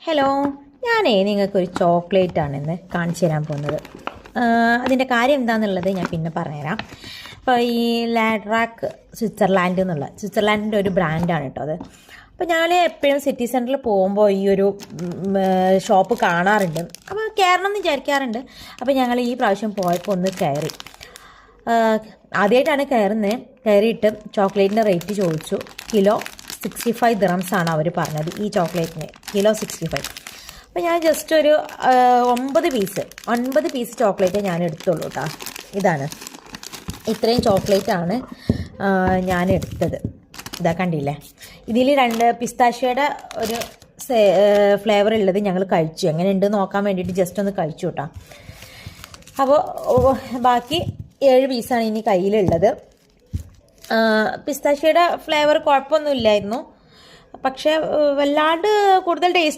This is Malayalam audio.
ഹലോ, ഞാനേ നിങ്ങൾക്കൊരു ചോക്ലേറ്റാണ് ഇന്ന് കാണിച്ചു തരാൻ പോകുന്നത്. അതിൻ്റെ കാര്യം എന്താണെന്നുള്ളത് ഞാൻ പിന്നെ പറഞ്ഞുതരാം. അപ്പോൾ ഈ ലാഡ്രാക്ക് സ്വിറ്റ്സർലാൻഡിൻ്റെ ഒരു ബ്രാൻഡാണ് കേട്ടോ അത്. അപ്പോൾ ഞാൻ എപ്പോഴും സിറ്റി സെൻറ്ററിൽ പോകുമ്പോൾ ഈ ഒരു ഷോപ്പ് കാണാറുണ്ട്. അപ്പോൾ കയറണം എന്ന് വിചാരിക്കാറുണ്ട്. അപ്പോൾ ഞങ്ങൾ ഈ പ്രാവശ്യം പോയപ്പോൾ ഒന്ന് കയറി. ആദ്യമായിട്ടാണ് കയറിയിട്ട് ചോക്ലേറ്റിൻ്റെ റേറ്റ് ചോദിച്ചു. കിലോ 65 ദിറംസാണ് അവർ പറഞ്ഞത് ഈ ചോക്ലേറ്റിന്, കിലോ 65. അപ്പോൾ ഞാൻ ജസ്റ്റ് ഒരു 9 പീസ് ചോക്ലേറ്റേ ഞാൻ എടുത്തുള്ളൂ കേട്ടോ. ഇത്രയും ചോക്ലേറ്റാണ് ഞാൻ എടുത്തത്. ഇതാ കണ്ടില്ലേ, ഇതിൽ 2 പിസ്താഷ്യയുടെ ഒരു ഫ്ലേവർ ഉള്ളത് ഞങ്ങൾ കഴിച്ചു. എങ്ങനെയുണ്ട് നോക്കാൻ വേണ്ടിയിട്ട് ജസ്റ്റ് ഒന്ന് കഴിച്ചു കേട്ടോ. അപ്പോൾ ബാക്കി 7 പീസാണ് ഇനി കയ്യിലുള്ളത്. പിസ്താഷ്യയുടെ ഫ്ലേവർ കുഴപ്പമൊന്നുമില്ലായിരുന്നു, പക്ഷേ വല്ലാണ്ട് കൂടുതൽ ടേസ്റ്റ്